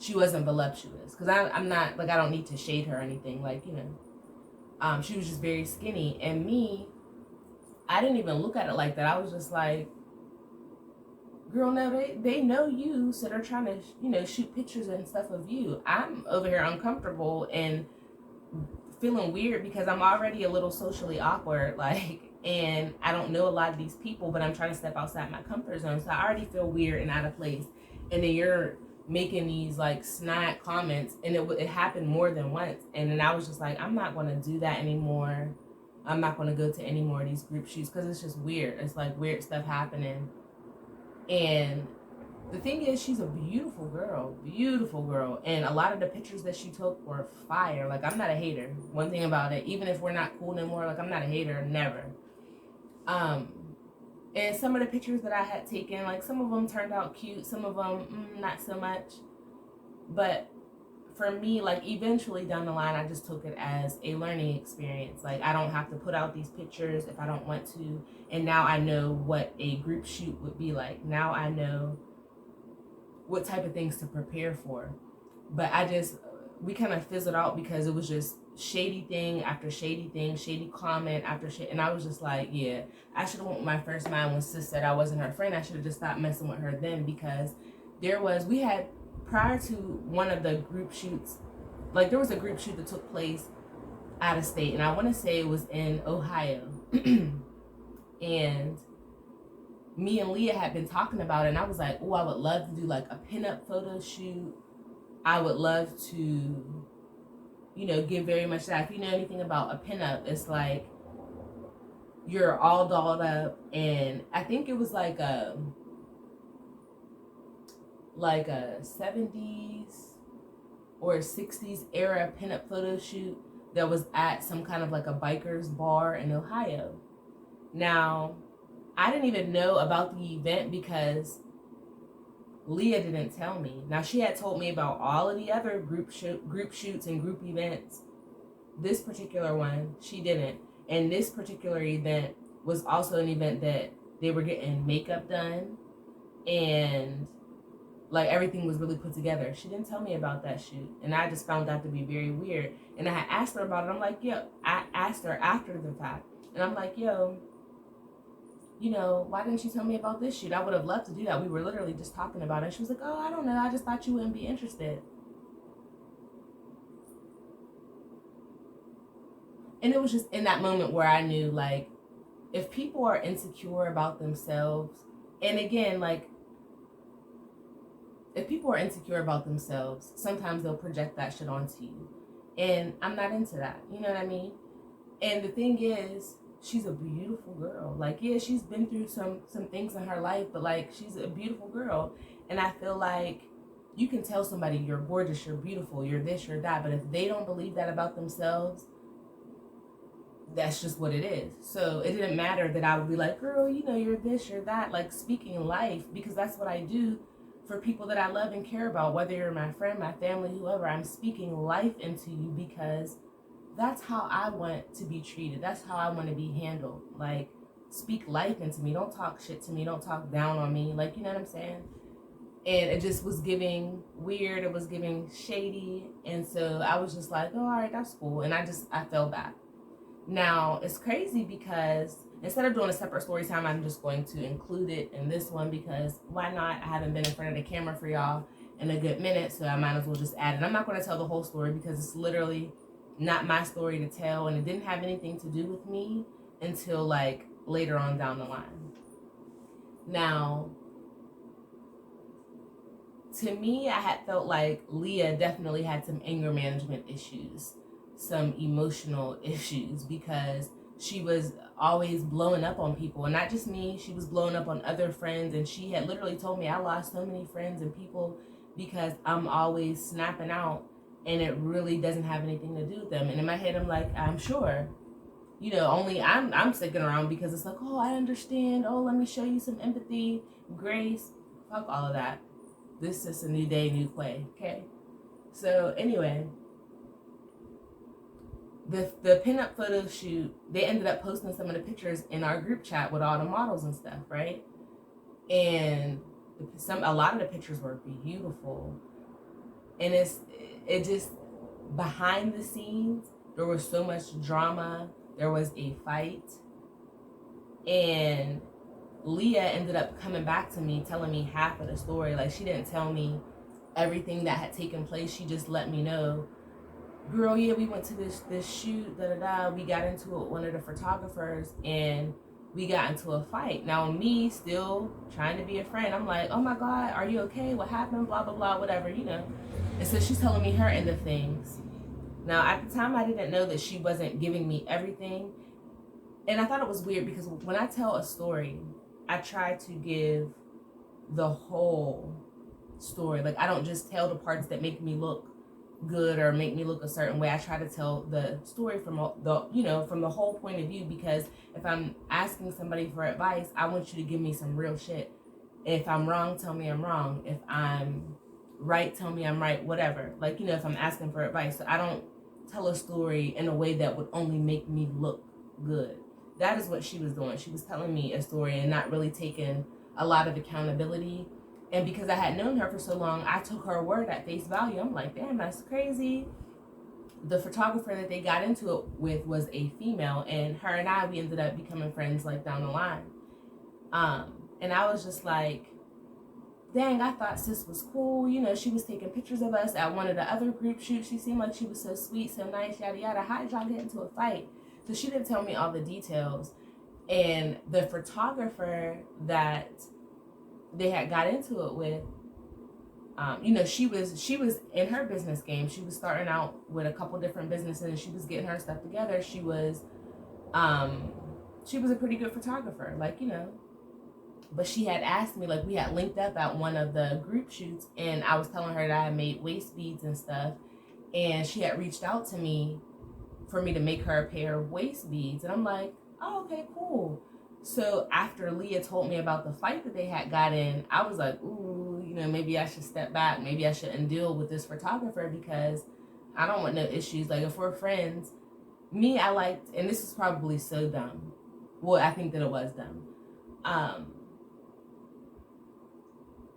[SPEAKER 1] she wasn't voluptuous. Because I'm not, like, I don't need to shade her or anything, like, you know. She was just very skinny. And me, I didn't even look at it like that. I was just like, girl, no, they know you, so they're trying to, you know, shoot pictures and stuff of you. I'm over here uncomfortable and feeling weird because I'm already a little socially awkward, like, and I don't know a lot of these people, but I'm trying to step outside my comfort zone, so I already feel weird and out of place. And then you're making these, like, snide comments, and it happened more than once. And then I was just like, I'm not going to do that anymore. I'm not going to go to any more of these group shoots because it's just weird. It's like weird stuff happening. And the thing is, she's a beautiful girl, and a lot of the pictures that she took were fire. Like, I'm not a hater. One thing about it, even if we're not cool anymore, like, I'm not a hater, never. And some of the pictures that I had taken, like, some of them turned out cute, some of them not so much. But for me, like, eventually down the line, I just took it as a learning experience. Like, I don't have to put out these pictures if I don't want to. And now I know what a group shoot would be like. Now I know what type of things to prepare for. But we kind of fizzled out because it was just shady thing after shady thing, shady comment after shit. And I was just like, yeah, I should have went with my first mind when sis said I wasn't her friend. I should have just stopped messing with her then, because we had, prior to one of the group shoots, like, there was a group shoot that took place out of state, and I want to say it was in Ohio. And me and Leah had been talking about it, and I was like, oh, I would love to do, like, a pinup photo shoot. I would love to, you know, give very much that. If you know anything about a pinup, it's like you're all dolled up, and I think it was like a 70s or 60s era pinup photo shoot that was at some kind of like a biker's bar in Ohio. Now, I didn't even know about the event because Leah didn't tell me. Now, she had told me about all of the other group shoots and group events. This particular one, she didn't. And this particular event was also an event that they were getting makeup done, and, like, everything was really put together. She didn't tell me about that shoot, and I just found that to be very weird. And I had asked her about it. I'm like, yo, I asked her after the fact, and I'm like, yo, you know, why didn't you tell me about this shoot? I would have loved to do that. We were literally just talking about it. She was like, oh, I don't know. I just thought you wouldn't be interested. And it was just in that moment where I knew, like, if people are insecure about themselves, and again, like, if people are insecure about themselves, sometimes they'll project that shit onto you. And I'm not into that. You know what I mean? And the thing is, she's a beautiful girl. Like, yeah, she's been through some things in her life, but, like, she's a beautiful girl. And I feel like you can tell somebody you're gorgeous, you're beautiful, you're this, you're that, but if they don't believe that about themselves, that's just what it is. So it didn't matter that I would be like, girl, you know, you're this, you're that, like, speaking life, because that's what I do for people that I love and care about, whether you're my friend, my family, whoever. I'm speaking life into you because that's how I want to be treated. That's how I want to be handled. Like, speak life into me. Don't talk shit to me. Don't talk down on me. Like, you know what I'm saying? And it just was giving weird. It was giving shady. And so I was just like, oh, all right, that's cool. And I fell back. Now, it's crazy because instead of doing a separate story time, I'm just going to include it in this one because why not? I haven't been in front of the camera for y'all in a good minute, so I might as well just add it. I'm not going to tell the whole story because it's literally not my story to tell, and it didn't have anything to do with me until, like, later on down the line. Now, to me, I had felt like Leah definitely had some anger management issues, some emotional issues, because she was always blowing up on people. And not just me, she was blowing up on other friends. And she had literally told me, I lost so many friends and people because I'm always snapping out, and it really doesn't have anything to do with them. And in my head, I'm like, I'm sure. You know, only I'm sticking around because it's like, oh, I understand. Oh, let me show you some empathy, grace. Fuck all of that. This is a new day, new play. Okay. So anyway, the pinup photo shoot, they ended up posting some of the pictures in our group chat with all the models and stuff, right? And a lot of the pictures were beautiful, and it just, behind the scenes there was so much drama. There was a fight, and Leah ended up coming back to me telling me half of the story. Like, she didn't tell me everything that had taken place. She just let me know, girl, yeah, we went to this shoot, we got into it with one of the photographers, and we got into a fight. Now, me still trying to be a friend, I'm like, oh my God, are you okay? What happened? Blah, blah, blah, whatever, you know. And so she's telling me her end of things. Now, at the time, I didn't know that she wasn't giving me everything. And I thought it was weird because when I tell a story, I try to give the whole story. Like, I don't just tell the parts that make me look good or make me look a certain way. I try to tell the story from the whole point of view, because if I'm asking somebody for advice, I want you to give me some real shit. If I'm wrong, tell me I'm wrong. If I'm right, tell me I'm right, whatever. Like, you know, if I'm asking for advice. So I don't tell a story in a way that would only make me look good. That is what she was doing. She was telling me a story and not really taking a lot of accountability. And because I had known her for so long, I took her word at face value. I'm like, damn, that's crazy. The photographer that they got into it with was a female, and her and I, we ended up becoming friends like down the line. And I was just like, dang, I thought sis was cool. You know, she was taking pictures of us at one of the other group shoots. She seemed like she was so sweet, so nice, yada, yada. How did y'all get into a fight? So she didn't tell me all the details. And the photographer that they had got into it with, you know, she was in her business game. She was starting out with a couple different businesses, and she was getting her stuff together. She was a pretty good photographer, like, you know. But she had asked me, like, we had linked up at one of the group shoots, and I was telling her that I made waist beads and stuff, and she had reached out to me for me to make her a pair of waist beads. And I'm like, oh, okay, cool. So after Leah told me about the fight that they had got in, I was like, ooh, you know, maybe I should step back. Maybe I shouldn't deal with this photographer, because I don't want no issues. Like, if we're friends, me, I liked, and this is probably so dumb. Well, I think that it was dumb.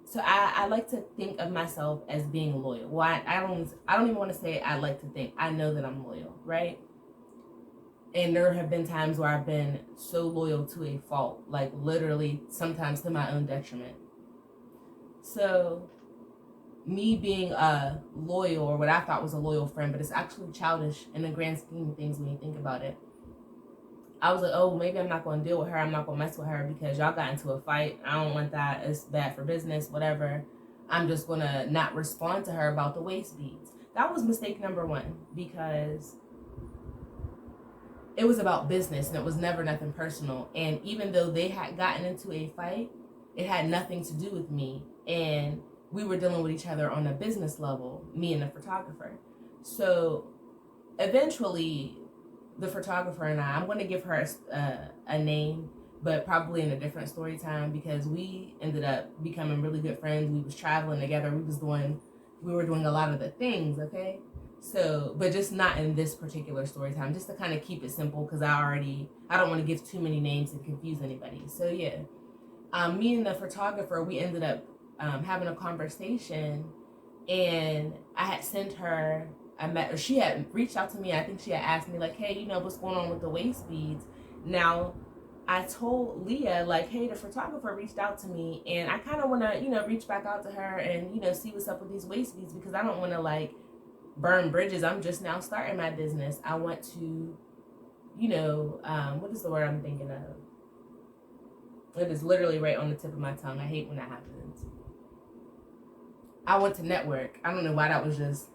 [SPEAKER 1] So I like to think of myself as being loyal. Well, I don't even want to say I like to think. I know that I'm loyal, right? And there have been times where I've been so loyal to a fault, like literally sometimes to my own detriment. So me being a loyal, or what I thought was a loyal friend, but it's actually childish in the grand scheme of things when you think about it. I was like, oh, maybe I'm not going to deal with her. I'm not going to mess with her because y'all got into a fight. I don't want that. It's bad for business, whatever. I'm just going to not respond to her about the waist beads. That was mistake number one, because it was about business and it was never nothing personal. And even though they had gotten into a fight, it had nothing to do with me. And we were dealing with each other on a business level, me and the photographer. So eventually, the photographer and I'm going to give her a name, but probably in a different story time, because we ended up becoming really good friends. We was traveling together. We were doing a lot of the things, okay? So, but just not in this particular story time, just to kind of keep it simple, because I don't want to give too many names and confuse anybody. So yeah, me and the photographer, we ended up having a conversation, and I had sent her, she had reached out to me. I think she had asked me, like, hey, you know, what's going on with the waist beads? Now, I told Leah, like, hey, the photographer reached out to me, and I kind of want to, you know, reach back out to her and, you know, see what's up with these waist beads, because I don't want to, like, burn bridges. I'm just now starting my business. I want to, you know, what is the word I'm thinking of? It is literally right on the tip of my tongue. I hate when that happens. I went to network. I don't know why that was just,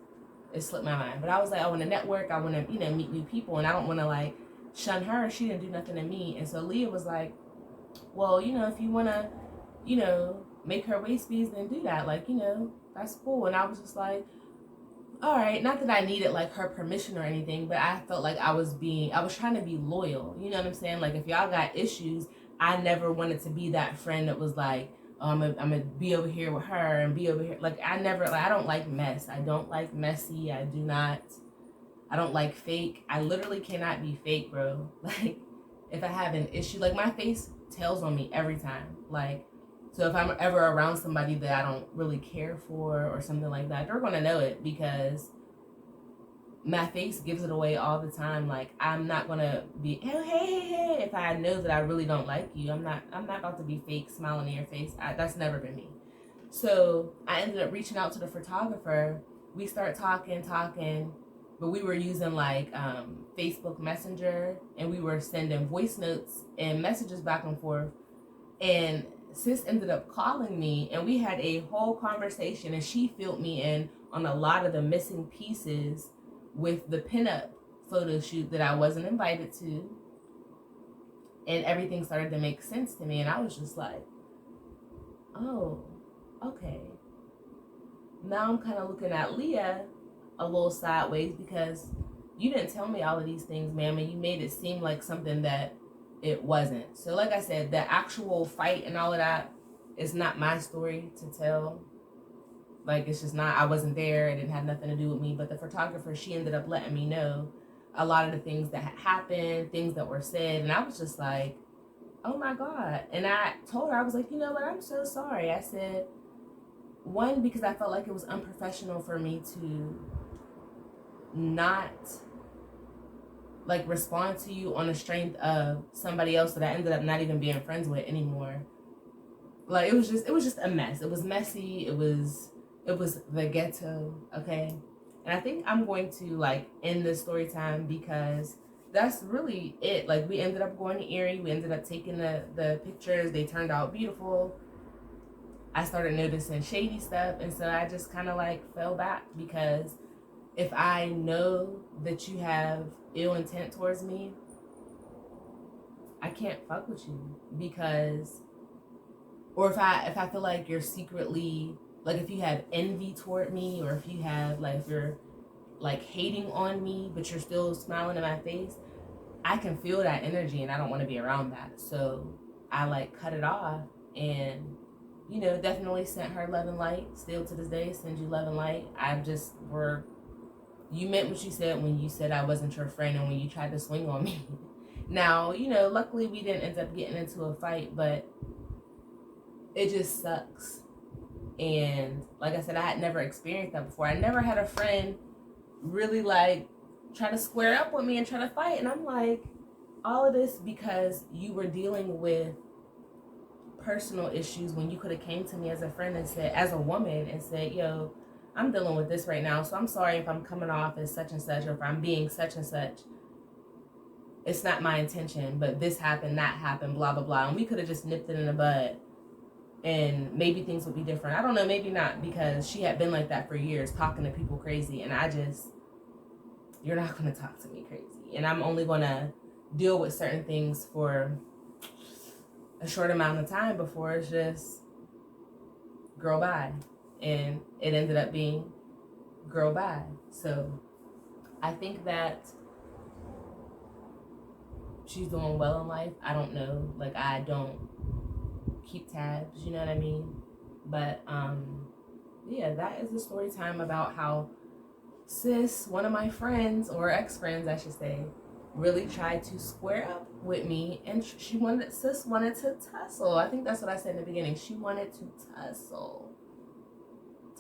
[SPEAKER 1] it slipped my mind. But I was like, I want to network. I want to, meet new people. And I don't want to like shun her. She didn't do nothing to me. And so Leah was like, well, if you want to, make her waist beads, then do that. Like, that's cool. And I was just like, all right. Not that I needed like her permission or anything, but I felt like I was trying to be loyal. You know what I'm saying? Like, if y'all got issues, I never wanted to be that friend that was like, oh, I'm gonna be over here with her and be over here. Like, I don't like mess. I don't like messy. I don't like fake. I literally cannot be fake, bro. Like, if I have an issue, like, my face tells on me every time. Like, so if I'm ever around somebody that I don't really care for or something like that, they're gonna know it because my face gives it away all the time. Like, I'm not gonna be, hey, if I know that I really don't like you. I'm not about to be fake smiling in your face. That's never been me. So I ended up reaching out to the photographer. We start talking, but we were using like Facebook Messenger, and we were sending voice notes and messages back and forth. And sis ended up calling me, and we had a whole conversation, and she filled me in on a lot of the missing pieces with the pinup photo shoot that I wasn't invited to. And everything started to make sense to me, and I was just like, oh, okay. Now I'm kind of looking at Leah a little sideways because you didn't tell me all of these things, ma'am, and you made it seem like something that it wasn't. So like I said, the actual fight and all of that is not my story to tell. Like, it's just not, I wasn't there. It didn't have nothing to do with me. But the photographer, she ended up letting me know a lot of the things that had happened, things that were said. And I was just like, oh my God. And I told her, I was like, you know what? I'm so sorry. I said, one, because I felt like it was unprofessional for me to not like respond to you on the strength of somebody else that I ended up not even being friends with anymore. Like, it was just a mess. It was messy. It was the ghetto, okay? And I think I'm going to like end this story time because that's really it. Like, we ended up going to Erie. We ended up taking the pictures. They turned out beautiful. I started noticing shady stuff, and so I just kind of like fell back because if I know that you have ill intent towards me, I can't fuck with you because, or if I feel like you're secretly, like if you have envy toward me, or if you have like, if you're like hating on me, but you're still smiling in my face, I can feel that energy and I don't want to be around that. So I like cut it off and, definitely sent her love and light. Still to this day, send you love and light. You meant what you said when you said I wasn't your friend and when you tried to swing on me. Now, luckily we didn't end up getting into a fight, but it just sucks. And like I said, I had never experienced that before. I never had a friend really like try to square up with me and try to fight. And I'm like, all of this because you were dealing with personal issues when you could have came to me as a friend and said, as a woman, and said, yo, I'm dealing with this right now, so I'm sorry if I'm coming off as such and such, or if I'm being such and such. It's not my intention, but this happened, that happened, blah, blah, blah. And we could have just nipped it in the bud and maybe things would be different. I don't know, maybe not, because she had been like that for years, talking to people crazy. And you're not going to talk to me crazy. And I'm only going to deal with certain things for a short amount of time before it's just girl bye. And it ended up being girl bye. So I think that she's doing well in life. I don't know. Like, I don't keep tabs, you know what I mean? But yeah, that is the story time about how sis, one of my friends, or ex-friends I should say, really tried to square up with me, and sis wanted to tussle. I think that's what I said in the beginning. She wanted to tussle.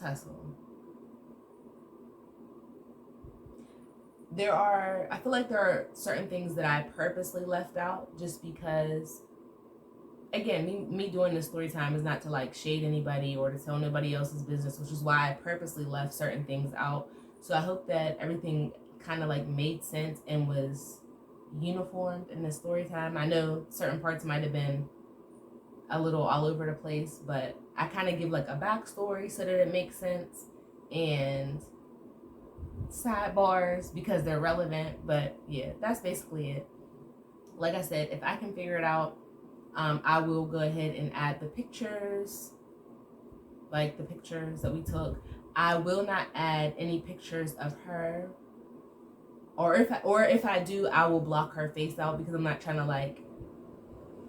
[SPEAKER 1] I feel like there are certain things that I purposely left out just because, again, me doing this story time is not to like shade anybody or to tell nobody else's business, which is why I purposely left certain things out. So I hope that everything kind of like made sense and was uniformed in the story time. I know certain parts might have been a little all over the place, but I kind of give like a backstory so that it makes sense, and sidebars because they're relevant. But yeah, that's basically it. Like I said, if I can figure it out, I will go ahead and add the pictures, like the pictures that we took. I will not add any pictures of her, or if I do, I will block her face out, because I'm not trying to like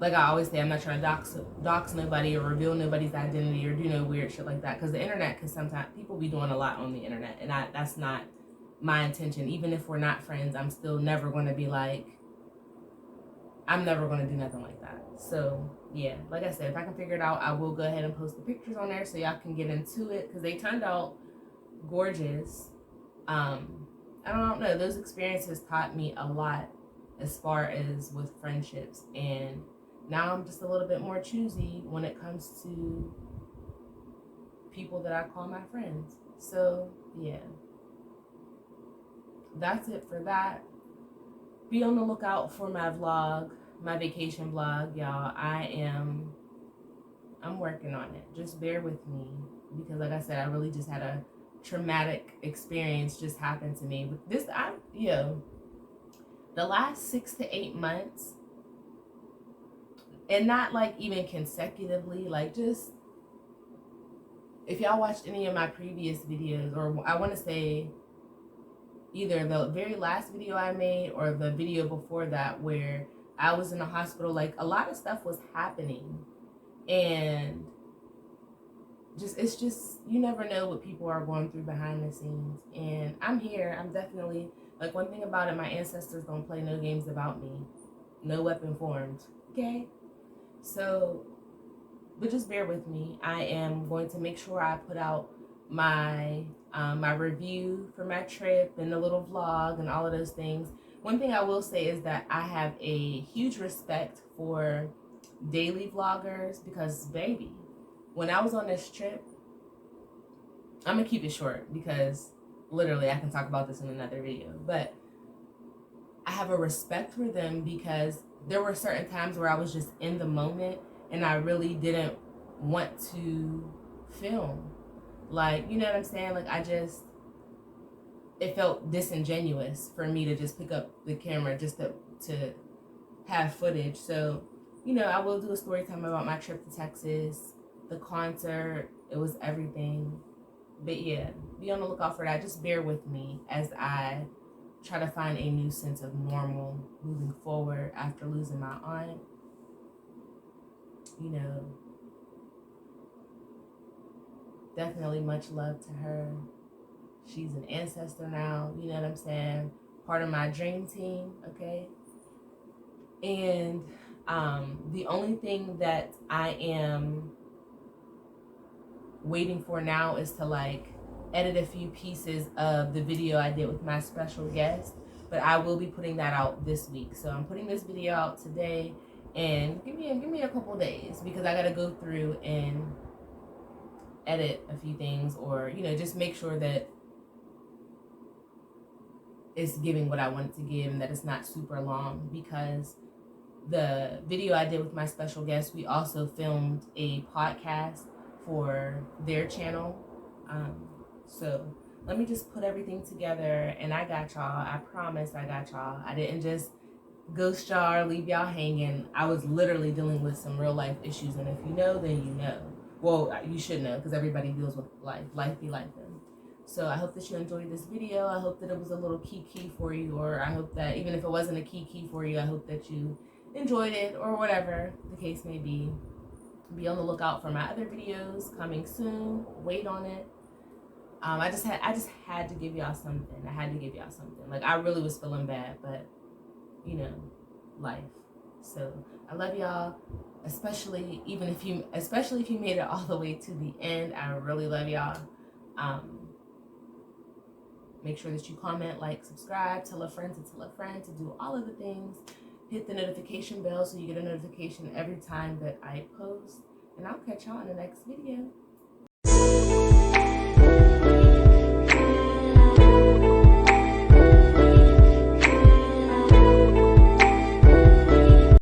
[SPEAKER 1] I always say, I'm not trying to dox nobody or reveal nobody's identity or do no weird shit like that, because the internet can sometimes, people be doing a lot on the internet, and that's not my intention. Even if we're not friends, I'm still never going to be like, I'm never going to do nothing like that. So yeah, like I said, if I can figure it out, I will go ahead and post the pictures on there so y'all can get into it, because they turned out gorgeous. I don't know, those experiences taught me a lot as far as with friendships, and now I'm just a little bit more choosy when it comes to people that I call my friends. So yeah, that's it for that. Be on the lookout for my vlog, my vacation vlog, y'all. I'm working on it. Just bear with me, because like I said, I really just had a traumatic experience just happen to me. This, the last 6 to 8 months, and not like even consecutively, like just, if y'all watched any of my previous videos, or I want to say either the very last video I made or the video before that where I was in the hospital, like a lot of stuff was happening, and it's just, you never know what people are going through behind the scenes. And I'm here. I'm definitely, like, one thing about it, my ancestors don't play no games about me. No weapon formed. Okay? So, but just bear with me. I am going to make sure I put out my my review for my trip and the little vlog and all of those things. One thing I will say is that I have a huge respect for daily vloggers, because baby, when I was on this trip, I'm gonna keep it short because literally I can talk about this in another video, but I have a respect for them because there were certain times where I was just in the moment and I really didn't want to film. Like, you know what I'm saying? Like, it felt disingenuous for me to just pick up the camera just to have footage. So, you know, I will do a story time about my trip to Texas, the concert. It was everything. But yeah, be on the lookout for that. Just bear with me as I try to find a new sense of normal moving forward after losing my aunt. You know, definitely much love to her. She's an ancestor now, you know what I'm saying? Part of my dream team, okay? And the only thing that I am waiting for now is to like edit a few pieces of the video I did with my special guest, but I will be putting that out this week. So I'm putting this video out today, and give me a couple days because I gotta go through and edit a few things, or you know, just make sure that it's giving what I want it to give and that it's not super long, because the video I did with my special guest, we also filmed a podcast for their channel. So let me just put everything together, and I got y'all. I promise I got y'all. I didn't just ghost y'all or leave y'all hanging. I was literally dealing with some real life issues, and if you know, then you know. Well, you should know, because everybody deals with life. Life be life. So I hope that you enjoyed this video. I hope that it was a little key for you, or I hope that even if it wasn't a key for you, I hope that you enjoyed it, or whatever the case may be. Be on the lookout for my other videos coming soon. Wait on it. I just had to give y'all something. I had to give y'all something. Like, I really was feeling bad, but you know, life. So I love y'all, especially if you made it all the way to the end. I really love y'all. Make sure that you comment, like, subscribe, tell a friend to do all of the things. Hit the notification bell so you get a notification every time that I post. And I'll catch y'all in the next video.